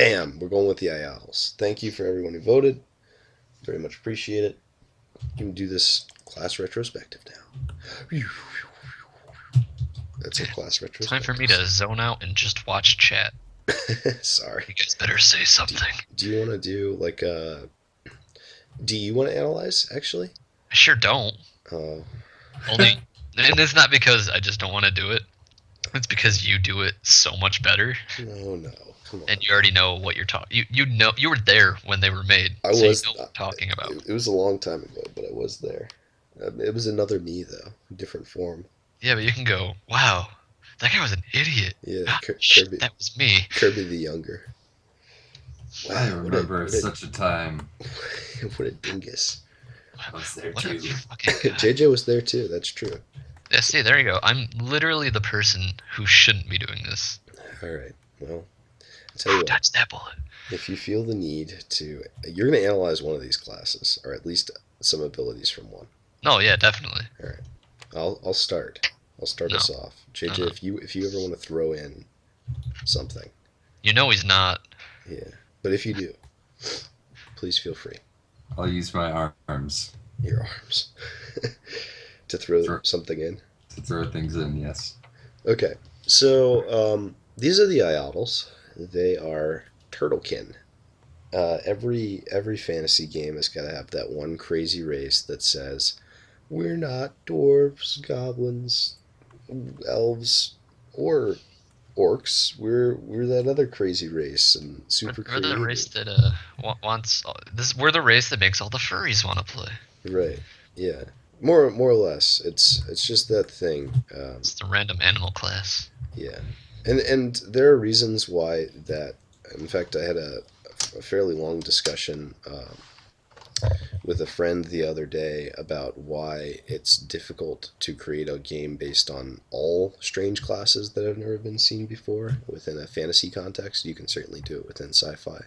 Bam! We're going with the Ayotls. Thank you for everyone who voted. Very much appreciate it. You can do this class retrospective now. That's our class Time for me retrospective. to zone out and just watch chat. Sorry. You guys better say Do, something. do you want to do like a? Do you want to analyze actually? I sure don't. Uh, Only, and it's not because I just don't want to do it. It's because you do it so much better, no, come and on. you already know what you're talking. You know you were there when they were made, I so you was. know what I'm talking about. It was a long time ago, but I was there. It was another me though, different form. Yeah, but you can go, wow, that guy was an idiot. Yeah, Ah, shit, Kirby, that was me. Kirby the Younger. I Wow, remember such a time. what a dingus. I was there What a too. fucking guy. JJ was there too. That's true. Yeah, see, there you go. I'm literally the person who shouldn't be doing this. All right. Well, I'll tell you what. Dodge that bullet. If you feel the need to, you're going to analyze one of these classes, or at least some abilities from one. No, yeah, definitely. All right. I'll start. I'll start No, us off. JJ, no. if you ever want to throw in something, You know he's not. yeah. But if you do, please feel free. I'll use my arms Your arms to throw for, something in. to throw things in. Yes. Okay. So these are the Iotls. They are turtlekin. Every fantasy game has got to have that one crazy race that says we're not dwarves, goblins, elves, or orcs. We're that other crazy race and super We're the race creative. that wants this. We're the race that makes all the furries want to play. Right? Yeah. More or less. It's just that thing. It's the random animal class. Yeah. And there are reasons why that. In fact, I had a fairly long discussion with a friend the other day about why it's difficult to create a game based on all strange classes that have never been seen before within a fantasy context. You can certainly do it within sci-fi,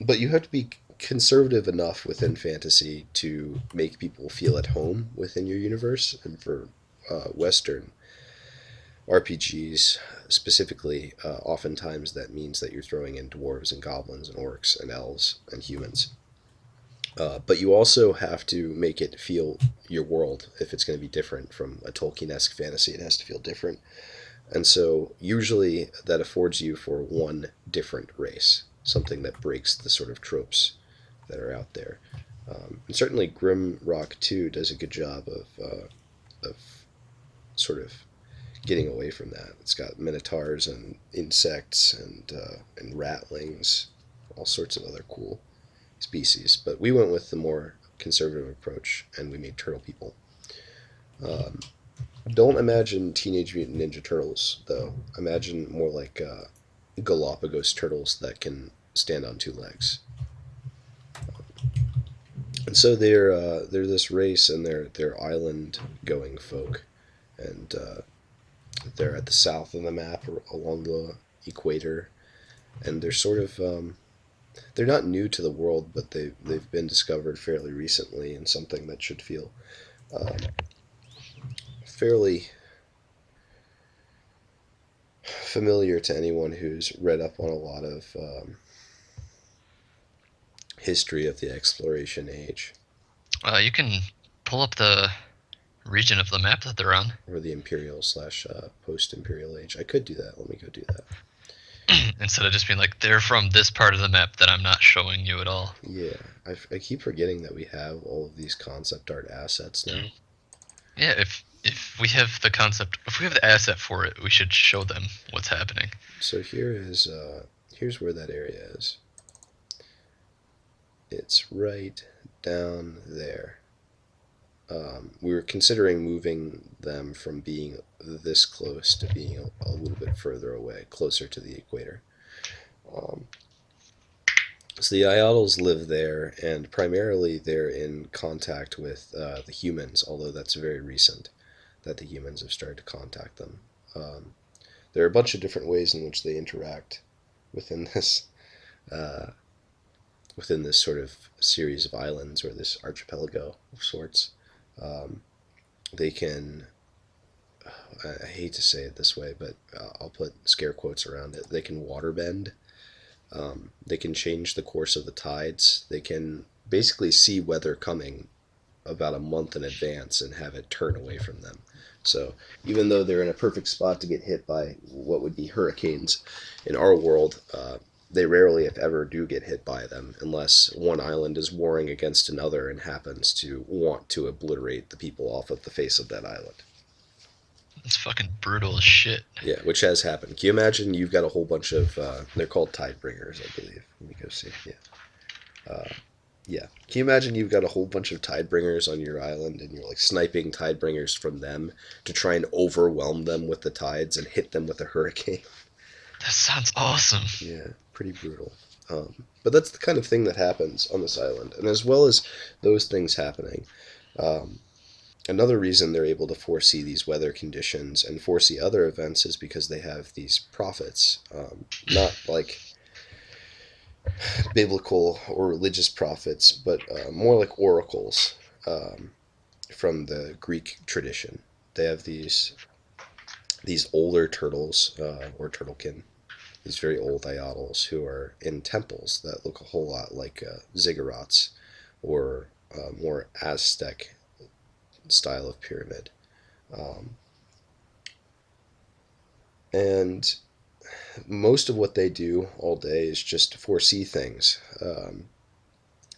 but you have to be conservative enough within fantasy to make people feel at home within your universe. And for Western RPGs specifically, oftentimes that means that you're throwing in dwarves and goblins and orcs and elves and humans. But you also have to make it feel your world. If it's going to be different from a Tolkien-esque fantasy, it has to feel different. And so usually that affords you for one different race, something that breaks the sort of tropes that are out there. And certainly Grimrock 2 does a good job of sort of getting away from that. It's got minotaurs and insects and ratlings, all sorts of other cool species. But we went with the more conservative approach, and we made turtle people. Um, don't imagine Teenage Mutant Ninja Turtles, though. Imagine more like Galapagos turtles that can stand on two legs. And so they're this race, and they're island going folk, and they're at the south of the map along the equator, and they're sort of they're not new to the world, but they've been discovered fairly recently, and something that should feel um, fairly familiar to anyone who's read up on a lot of history of the exploration age You can pull up the region of the map that they're on or the imperial slash post imperial age. I could do that. Let me go do that. instead of just being like they're from this part of the map that I'm not showing you at all. Yeah, I keep forgetting that we have all of these concept art assets now. Yeah, if we have the concept, if we have the asset for it, we should show them what's happening. So here's where that area is. It's right down there. We were considering moving them from being this close to being a little bit further away, closer to the equator. Um, so the Ayotls live there, and primarily they're in contact with the humans, although that's very recent that the humans have started to contact them. Um, there are a bunch of different ways in which they interact within this uh, within this sort of series of islands or this archipelago of sorts. Um, they can, I hate to say it this way, but I'll put scare quotes around it. They can waterbend, They can change the course of the tides. They can basically see weather coming about a month in advance and have it turn away from them. So even though they're in a perfect spot to get hit by what would be hurricanes in our world, they rarely, if ever, do get hit by them unless one island is warring against another and happens to want to obliterate the people off of the face of that island. It's fucking brutal as shit. Yeah, which has happened. Can you imagine you've got a whole bunch of, they're called Tidebringers, I believe. Let me go see. Yeah. Yeah. Can you imagine you've got a whole bunch of Tidebringers on your island and you're like sniping Tidebringers from them to try and overwhelm them with the tides and hit them with a hurricane? That sounds awesome. Yeah, pretty brutal. But that's the kind of thing that happens on this island. And as well as those things happening, um, another reason they're able to foresee these weather conditions and foresee other events is because they have these prophets. Not like biblical or religious prophets, but more like oracles um, from the Greek tradition. They have these older turtles or turtlekin, these very old Ayotls who are in temples that look a whole lot like ziggurats or more Aztec style of pyramid. Um, and most of what they do all day is just foresee things.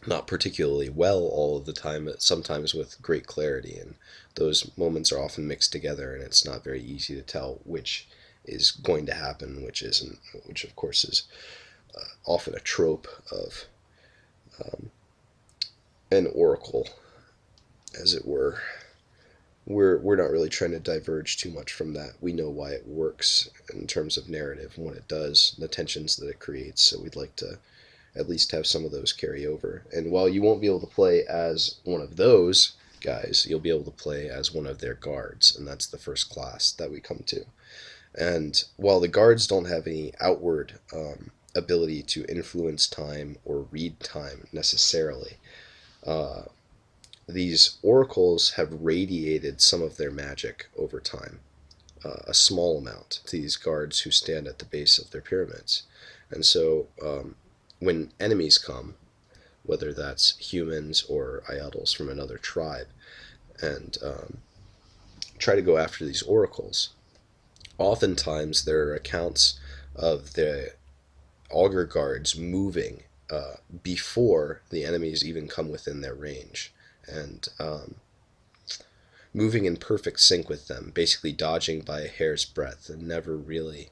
Not particularly well all of the time, but sometimes with great clarity. And those moments are often mixed together, and it's not very easy to tell which is going to happen, which isn't, which of course is often a trope of um, an oracle, as it were. We're not really trying to diverge too much from that. We know why it works in terms of narrative and what it does, the tensions that it creates. So we'd like to at least have some of those carry over. And while you won't be able to play as one of those guys, you'll be able to play as one of their guards, and that's the first class that we come to. And while the guards don't have any outward ability to influence time or read time necessarily, uh, these oracles have radiated some of their magic over time, a small amount, to these guards who stand at the base of their pyramids. And so when enemies come, whether that's humans or Ayotls from another tribe, and try to go after these oracles, oftentimes there are accounts of the Augur guards moving before the enemies even come within their range, and moving in perfect sync with them, basically dodging by a hair's breadth and never really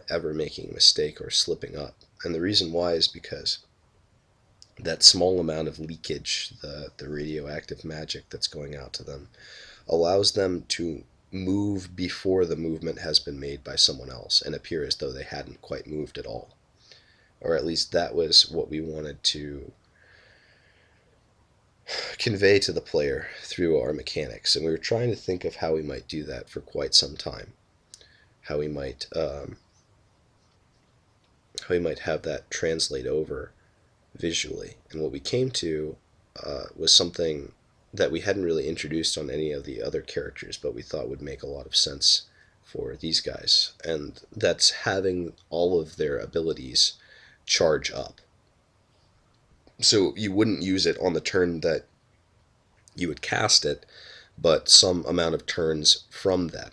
ever making a mistake or slipping up. And the reason why is because that small amount of leakage, the radioactive magic that's going out to them, allows them to move before the movement has been made by someone else and appear as though they hadn't quite moved at all. Or at least that was what we wanted to convey to the player through our mechanics. And we were trying to think of how we might do that for quite some time. How we might have that translate over visually. And what we came to was something that we hadn't really introduced on any of the other characters, but we thought would make a lot of sense for these guys. And that's having all of their abilities charge up. So you wouldn't use it on the turn that you would cast it, but some amount of turns from that.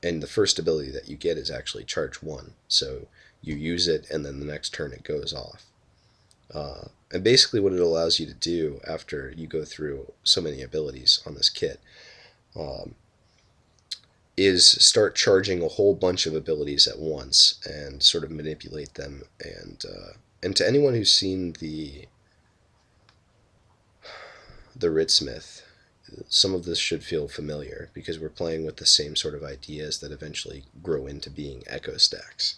And the first ability that you get is actually charge 1. So you use it, and then the next turn it goes off. And basically what it allows you to do after you go through so many abilities on this kit is start charging a whole bunch of abilities at once and sort of manipulate them. And to anyone who's seen the Ritsmith, some of this should feel familiar because we're playing with the same sort of ideas that eventually grow into being echo stacks.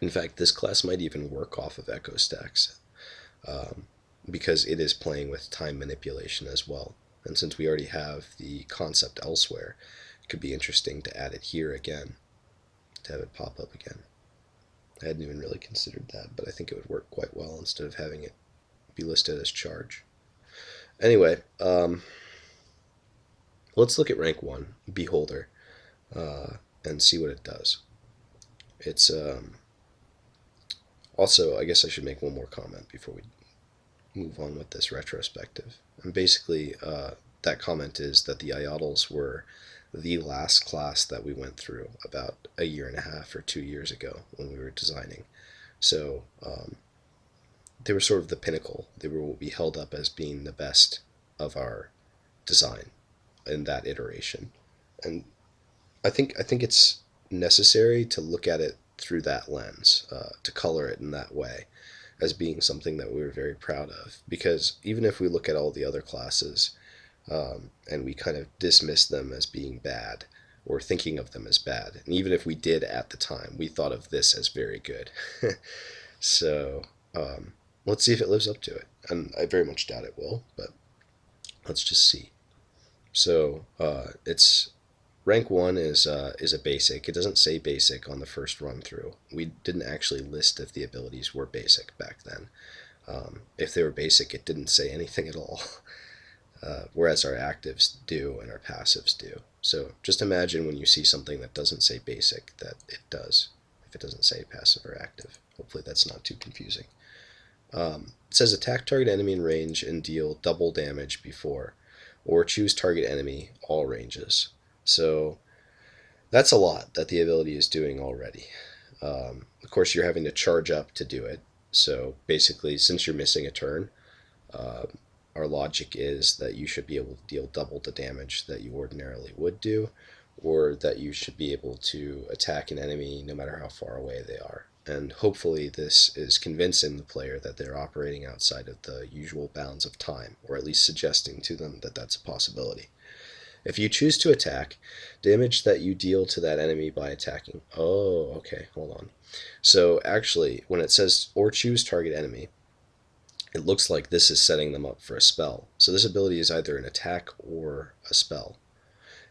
In fact, this class might even work off of echo stacks because it is playing with time manipulation as well. And since we already have the concept elsewhere, it could be interesting to add it here again, to have it pop up again. I hadn't even really considered that, but I think it would work quite well instead of having it be listed as charge. Anyway, let's look at rank 1, Beholder, and see what it does. It's Also, I guess I should make one more comment before we move on with this retrospective. And basically, that comment is that the Ayotls were the last class that we went through about a year and a half or 2 years ago when we were designing. So they were sort of the pinnacle. They were what we held up as being the best of our design in that iteration. And I think it's necessary to look at it through that lens, to color it in that way, as being something that we were very proud of. Because even if we look at all the other classes, and we kind of dismiss them as being bad or thinking of them as bad, and even if we did at the time, we thought of this as very good. So let's see if it lives up to it. And I very much doubt it will, but let's just see. So it's rank one is a basic. It doesn't say basic on the first run through. We didn't actually list if the abilities were basic back then. If they were basic, it didn't say anything at all. Whereas our actives do and our passives do. So just imagine when you see something that doesn't say basic that it does, if it doesn't say passive or active. Hopefully that's not too confusing. It says attack target enemy in range and deal double damage before, or choose target enemy all ranges. So that's a lot that the ability is doing already. Of course, you're having to charge up to do it. So basically, since you're missing a turn, uh, our logic is that you should be able to deal double the damage that you ordinarily would do, or that you should be able to attack an enemy no matter how far away they are. And hopefully, this is convincing the player that they're operating outside of the usual bounds of time, or at least suggesting to them that that's a possibility. If you choose to attack, damage that you deal to that enemy by attacking. Oh, okay, hold on. So actually, when it says or choose target enemy, it looks like this is setting them up for a spell. So this ability is either an attack or a spell.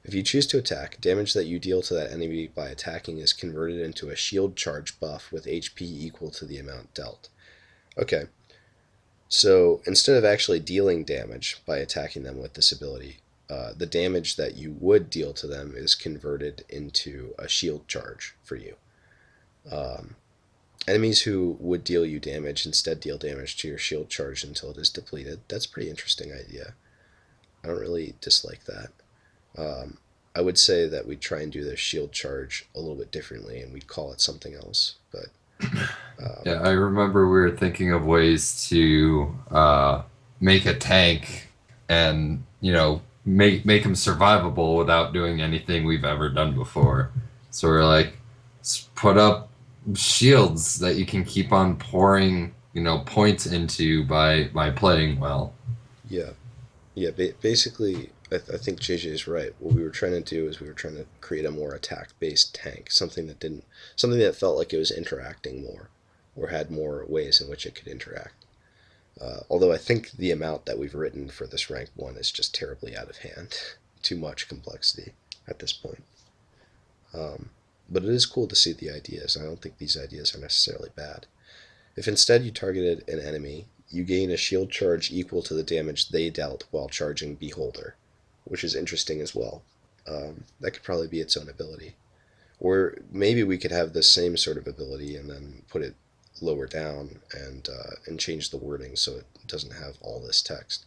If you choose to attack, damage that you deal to that enemy by attacking is converted into a shield charge buff with HP equal to the amount dealt. Okay, so instead of actually dealing damage by attacking them with this ability, the damage that you would deal to them is converted into a shield charge for you. Um, Enemies who would deal you damage instead deal damage to your shield charge until it is depleted. That's a pretty interesting idea. I don't really dislike that. Um, I would say that we'd try and do the shield charge a little bit differently and we'd call it something else. But um, Yeah, I remember we were thinking of ways to make a tank and make him survivable without doing anything we've ever done before. So we're like, let's put up shields that you can keep on pouring points into by playing well. yeah, yeah. Basically, I think JJ is right. What we were trying to do is we were trying to create a more attack-based tank, something that felt like it was interacting more, or had more ways in which it could interact. Although I think the amount that we've written for this rank one is just terribly out of hand. Too much complexity at this point. Um, but it is cool to see the ideas. I don't think these ideas are necessarily bad. If instead you targeted an enemy, you gain a shield charge equal to the damage they dealt while charging Beholder, which is interesting as well. That could probably be its own ability. Or maybe we could have the same sort of ability and then put it lower down and change the wording so it doesn't have all this text.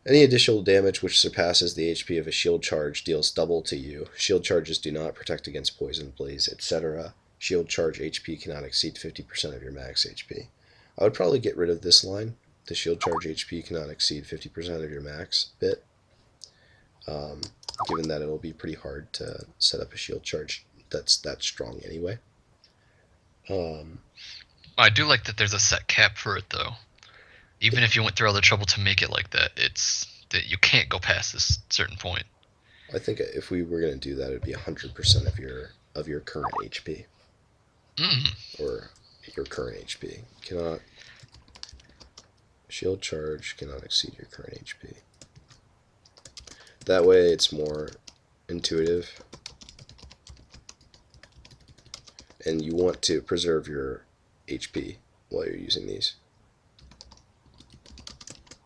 Any additional damage which surpasses the HP of a shield charge deals double to you. Shield charges do not protect against poison, blaze, etc. Shield charge HP cannot exceed 50% of your max HP. I would probably get rid of this line. The shield charge HP cannot exceed 50% of your max bit, um, given that it'll be pretty hard to set up a shield charge that's that strong anyway. Um, I do like that there's a set cap for it though. Even if you went through all the trouble to make it like that, it's that you can't go past this certain point. I think if we were going to do that, it'd be 100% of your current HP, Mm. or your current HP cannot shield charge cannot exceed your current HP. That way, it's more intuitive, and you want to preserve your HP while you're using these,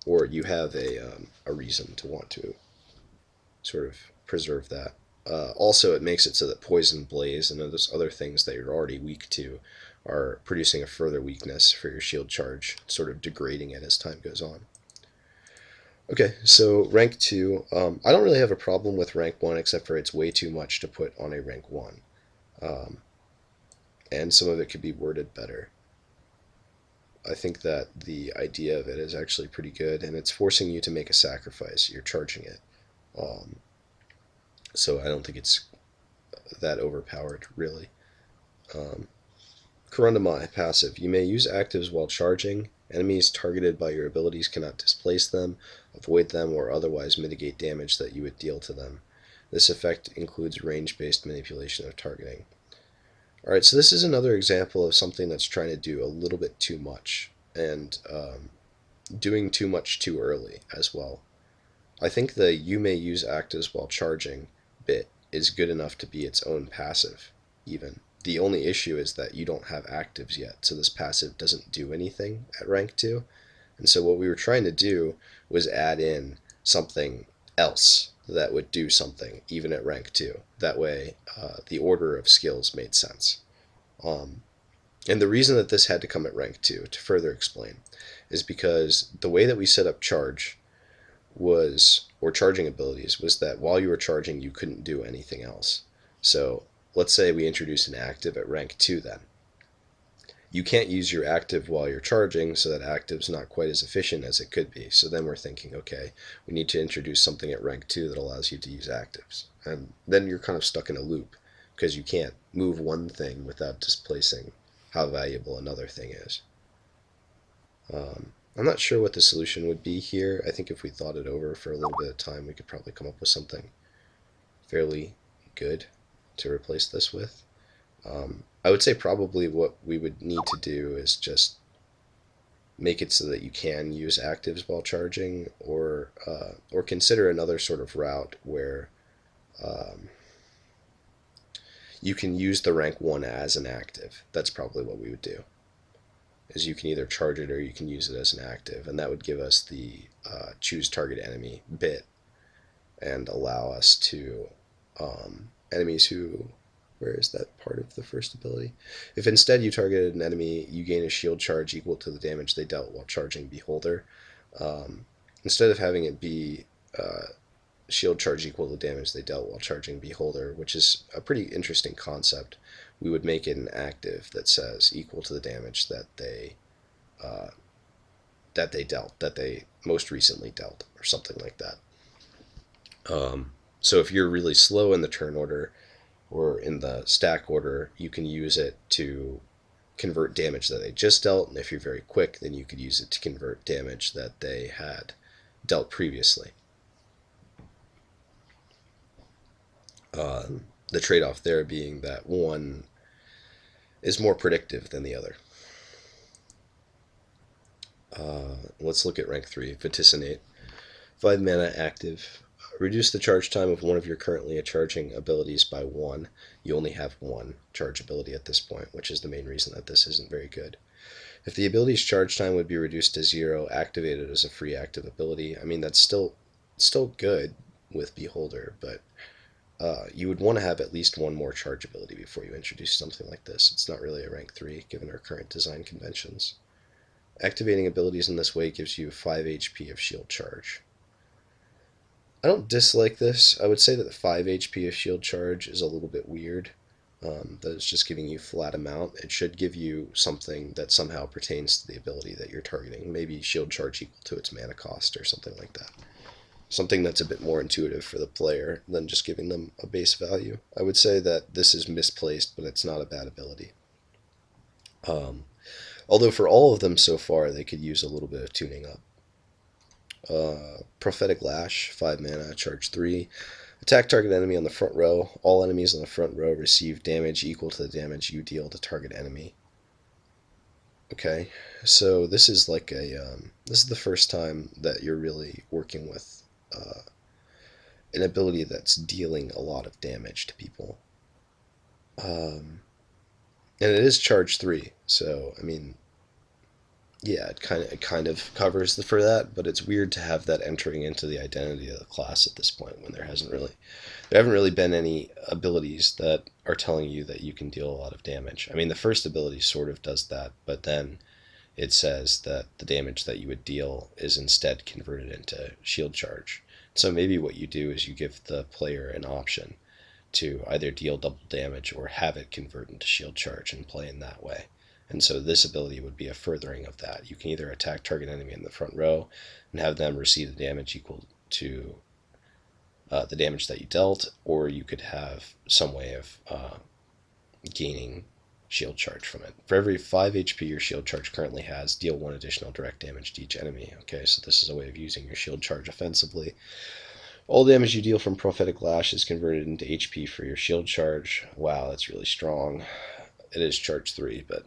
or you have a reason to want to sort of preserve that. Also, it makes it so that poison, blaze, and those other things that you're already weak to are producing a further weakness for your shield charge, sort of degrading it as time goes on. Okay, so rank 2. I don't really have a problem with rank 1 except for it's way too much to put on a rank 1. Um, and some of it could be worded better. I think that the idea of it is actually pretty good, and it's forcing you to make a sacrifice. You're charging it. Um, so I don't think it's that overpowered, really. Um, Kurundamai, passive. You may use actives while charging. Enemies targeted by your abilities cannot displace them, avoid them, or otherwise mitigate damage that you would deal to them. This effect includes range-based manipulation of targeting. Alright, so this is another example of something that's trying to do a little bit too much, and doing too much too early as well. I think the you may use actives while charging bit is good enough to be its own passive, even. The only issue is that you don't have actives yet, so this passive doesn't do anything at rank 2. And so what we were trying to do was add in something else that would do something, even at rank 2. That way, the order of skills made sense. And the reason that this had to come at rank 2, to further explain, is because the way that we set up charge was, or charging abilities, was that while you were charging, you couldn't do anything else. So let's say we introduce an active at rank 2 then. You can't use your active while you're charging, so that active's not quite as efficient as it could be. So then we're thinking, okay, we need to introduce something at rank 2 that allows you to use actives. And then you're kind of stuck in a loop, because you can't move one thing without displacing how valuable another thing is. I'm not sure what the solution would be here. I think if we thought it over for a little bit of time, we could probably come up with something fairly good to replace this with. I would say probably what we would need to do is just make it so that you can use actives while charging, or consider another sort of route where you can use the rank 1 as an active. That's probably what we would do. Is you can either charge it or you can use it as an active, and that would give us the choose target enemy bit and allow us to enemies who, where is that part of the first ability? If instead you targeted an enemy, you gain a shield charge equal to the damage they dealt while charging Beholder. Instead of having it be shield charge equal to the damage they dealt while charging Beholder, which is a pretty interesting concept, we would make it an active that says equal to the damage that they dealt, that they most recently dealt, or something like that. So if you're really slow in the turn order or in the stack order, you can use it to convert damage that they just dealt, and if you're very quick, then you could use it to convert damage that they had dealt previously. The trade-off there being that one is more predictive than the other. Let's look at rank 3, Vaticinate. 5 mana active. Reduce the charge time of one of your currently charging abilities by 1. You only have one charge ability at this point, which is the main reason that this isn't very good. If the ability's charge time would be reduced to 0, activate it as a free active ability. I mean, that's still good with Beholder, but you would want to have at least one more charge ability before you introduce something like this. It's not really a rank 3, given our current design conventions. Activating abilities in this way gives you 5 HP of shield charge. I don't dislike this. I would say that the 5 HP of shield charge is a little bit weird. That it's just giving you flat amount. It should give you something that somehow pertains to the ability that you're targeting. Maybe shield charge equal to its mana cost or something like that. Something that's a bit more intuitive for the player than just giving them a base value. I would say that this is misplaced, but it's not a bad ability. Although for all of them so far, they could use a little bit of tuning up. Prophetic Lash, 5 mana, charge 3. Attack target enemy on the front row. All enemies on the front row receive damage equal to the damage you deal to target enemy. Okay, so this is like a this is the first time that you're really working with an ability that's dealing a lot of damage to people. And it is charge 3, so I mean, Yeah, it kind of covers for that, but it's weird to have that entering into the identity of the class at this point when there haven't really been any abilities that are telling you that you can deal a lot of damage. I mean, the first ability sort of does that, but then it says that the damage that you would deal is instead converted into shield charge. So maybe what you do is you give the player an option to either deal double damage or have it convert into shield charge and play in that way. And so this ability would be a furthering of that. You can either attack target enemy in the front row and have them receive the damage equal to the damage that you dealt, or you could have some way of gaining shield charge from it. For every 5 HP your shield charge currently has, deal 1 additional direct damage to each enemy. Okay, so this is a way of using your shield charge offensively. All damage you deal from Prophetic Lash is converted into HP for your shield charge. Wow, that's really strong. It is charge 3, but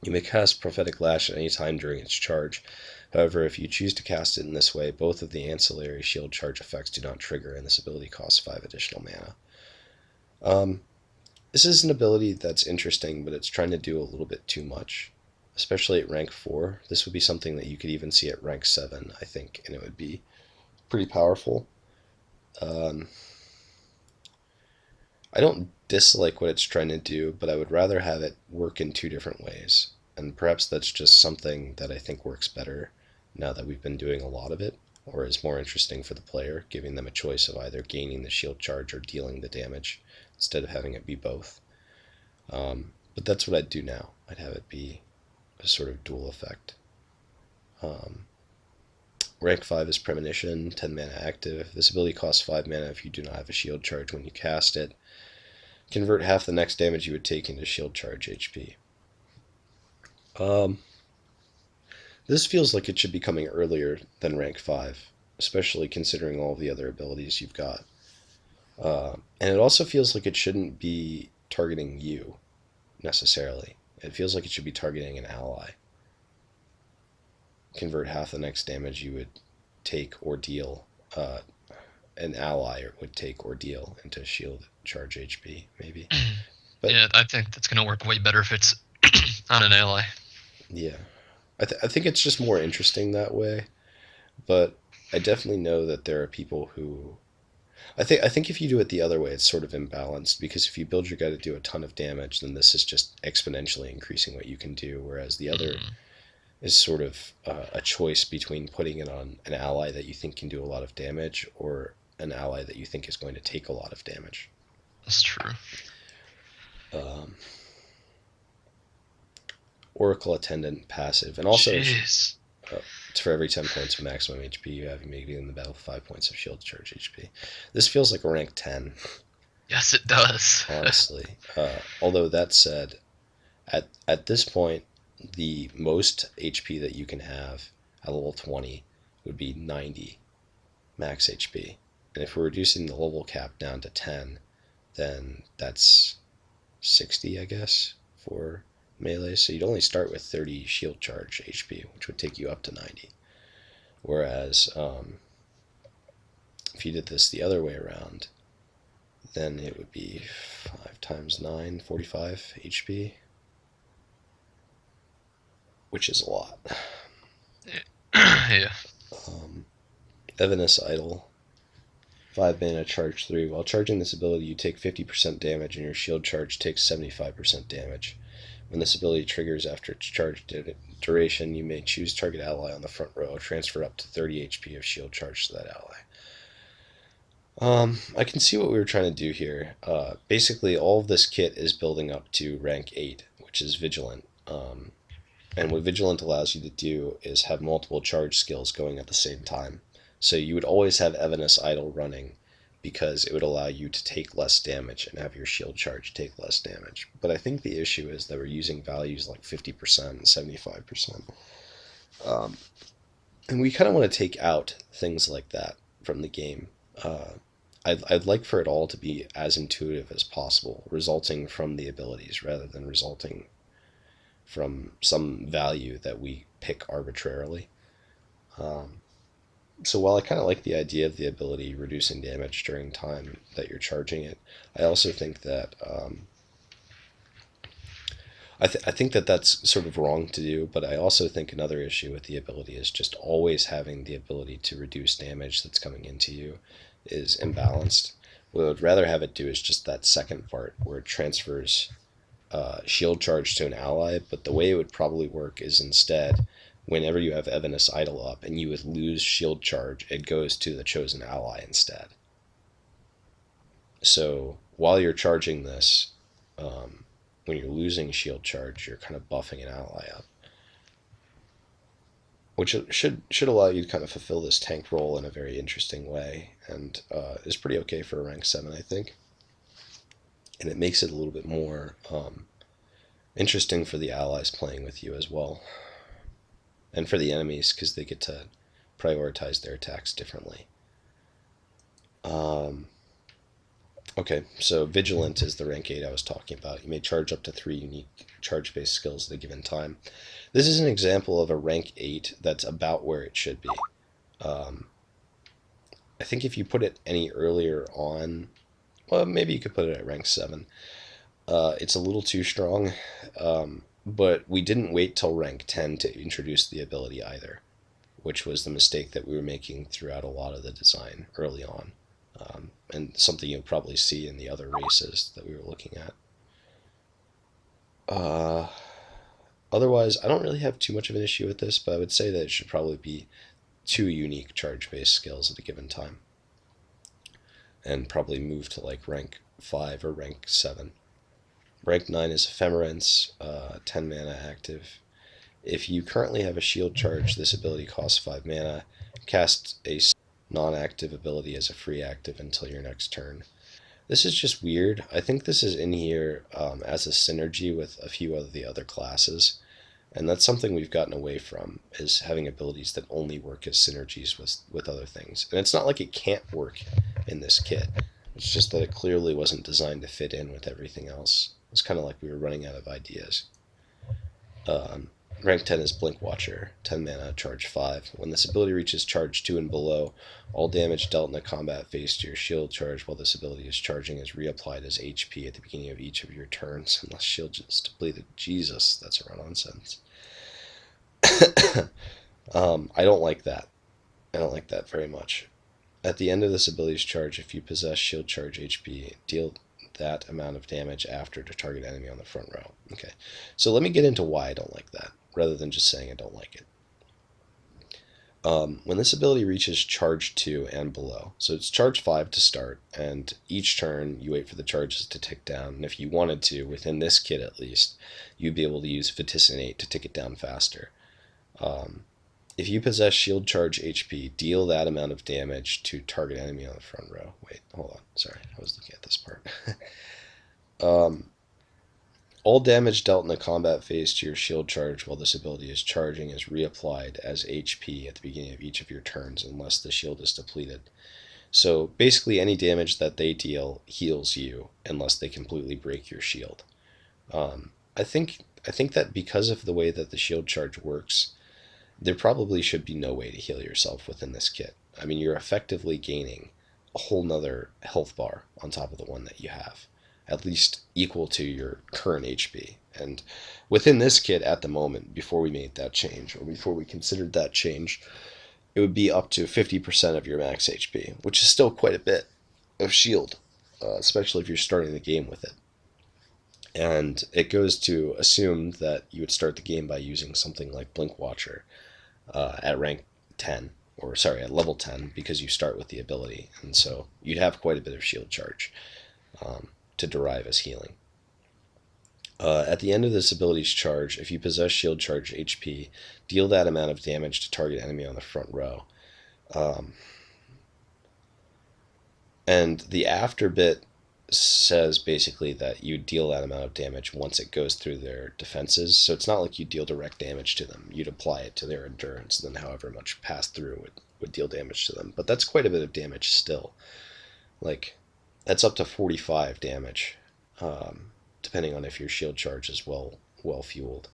you may cast Prophetic Lash at any time during its charge. However, if you choose to cast it in this way, both of the ancillary shield charge effects do not trigger, and this ability costs 5 additional mana. This is an ability that's interesting, but it's trying to do a little bit too much, especially at rank 4. This would be something that you could even see at rank 7, I think, and it would be pretty powerful. Um, I don't dislike what it's trying to do, but I would rather have it work in two different ways. And perhaps that's just something that I think works better now that we've been doing a lot of it, or is more interesting for the player, giving them a choice of either gaining the shield charge or dealing the damage instead of having it be both. But that's what I'd do now. I'd have it be a sort of dual effect. Um, Rank 5 is Premonition, 10 mana active. This ability costs 5 mana if you do not have a shield charge when you cast it. Convert half the next damage you would take into shield charge HP. This feels like it should be coming earlier than rank 5, especially considering all the other abilities you've got. And it also feels like it shouldn't be targeting you, necessarily. It feels like it should be targeting an ally. Convert half the next damage you would take or deal. An ally would take or deal into shield charge HP, maybe. But Yeah, I think that's gonna work way better if it's on an ally. yeah, I think it's just more interesting that way. But I definitely know that there are people who I think if you do it the other way, it's sort of imbalanced because if you build your guy to do a ton of damage, then this is just exponentially increasing what you can do, whereas the other Mm, is sort of a choice between putting it on an ally that you think can do a lot of damage or an ally that you think is going to take a lot of damage. that's true. Um, Oracle Attendant passive, and also Jeez. it's for every 10 points of maximum HP you have, you may begin the battle with 5 points of shield charge HP. This feels like a rank 10, Yes, it does. honestly. Although that said, at this point, the most HP that you can have at level 20 would be 90 max HP. And if we're reducing the level cap down to 10, then that's 60, I guess, for melee. So you'd only start with 30 shield charge HP, which would take you up to 90. Whereas if you did this the other way around, then it would be 5 times 9, 45 HP, which is a lot. Yeah. Evanus Idol, 5 mana, charge 3. While charging this ability, you take 50% damage, and your shield charge takes 75% damage. When this ability triggers after its charge duration, you may choose target ally on the front row, transfer up to 30 HP of shield charge to that ally. I can see what we were trying to do here. Basically, all of this kit is building up to rank 8, which is Vigilant. And what Vigilant allows you to do is have multiple charge skills going at the same time. So you would always have Evanus Idol running because it would allow you to take less damage and have your shield charge take less damage. But I think the issue is that we're using values like 50% and 75%. And we kind of want to take out things like that from the game. I'd like for it all to be as intuitive as possible, resulting from the abilities rather than resulting from some value that we pick arbitrarily. So while I kind of like the idea of the ability reducing damage during time that you're charging it, I also think that I think that that's sort of wrong to do, but I also think another issue with the ability is just always having the ability to reduce damage that's coming into you is imbalanced. What I would rather have it do is just that second part where it transfers shield charge to an ally, but the way it would probably work is instead, whenever you have Evanus Idol up and you would lose shield charge, it goes to the chosen ally instead. So while you're charging this, um, when you're losing shield charge, you're kind of buffing an ally up, which should allow you to kind of fulfill this tank role in a very interesting way, and is pretty okay for a rank 7, I think. And it makes it a little bit more interesting for the allies playing with you as well, and for the enemies because they get to prioritize their attacks differently. Um, okay, so Vigilant is the rank 8 I was talking about. You may charge up to 3 unique charge-based skills at a given time. This is an example of a rank 8 that's about where it should be. Um, I think if you put it any earlier on, well, maybe you could put it at rank 7. It's a little too strong, but we didn't wait till rank 10 to introduce the ability either, which was the mistake that we were making throughout a lot of the design early on, and something you'll probably see in the other races that we were looking at. Uh, Otherwise, I don't really have too much of an issue with this, but I would say that it should probably be 2 unique charge-based skills at a given time, and probably move to like rank 5 or rank 7. Rank 9 is Ephemerence, 10 mana active. If you currently have a shield charge, this ability costs 5 mana. Cast a non-active ability as a free active until your next turn. This is just weird. I think this is in here as a synergy with a few of the other classes, and that's something we've gotten away from, is having abilities that only work as synergies with other things. And it's not like it can't work in this kit. It's just that it clearly wasn't designed to fit in with everything else. It's kind of like we were running out of ideas. Um, Rank 10 is Blink Watcher, 10 mana, charge 5. When this ability reaches charge 2 and below, all damage dealt in a combat phase to your shield charge while this ability is charging is reapplied as HP at the beginning of each of your turns, unless shield is depleted. Jesus, that's a run-on sentence. I don't like that. I don't like that very much. At the end of this ability's charge, if you possess shield charge HP, deal that amount of damage after to target enemy on the front row. Okay, so let me get into why I don't like that, rather than just saying I don't like it. When this ability reaches charge 2 and below, so it's charge 5 to start, and each turn you wait for the charges to tick down, and if you wanted to, within this kit at least, you'd be able to use Vaticinate to tick it down faster. If you possess shield charge HP, deal that amount of damage to target enemy on the front row. Wait, hold on, sorry, I was looking at this part. All damage dealt in a combat phase to your shield charge while this ability is charging is reapplied as HP at the beginning of each of your turns unless the shield is depleted. So basically any damage that they deal heals you unless they completely break your shield. I think that because of the way that the shield charge works, there probably should be no way to heal yourself within this kit. I mean, you're effectively gaining a whole nother health bar on top of the one that you have, at least equal to your current HP. And within this kit at the moment, before we made that change, or before we considered that change, it would be up to 50% of your max HP, which is still quite a bit of shield, especially if you're starting the game with it. And it goes to assume that you would start the game by using something like Blink Watcher at rank 10, or sorry, at level 10, because you start with the ability, and so you'd have quite a bit of shield charge to derive as healing. At the end of this ability's charge, if you possess shield charge HP, deal that amount of damage to target enemy on the front row. And the after bit says basically that you deal that amount of damage once it goes through their defenses. So it's not like you deal direct damage to them. You'd apply it to their endurance, then however much passed through would deal damage to them. But that's quite a bit of damage still. Like, that's up to 45 damage, depending on if your shield charge is well fueled.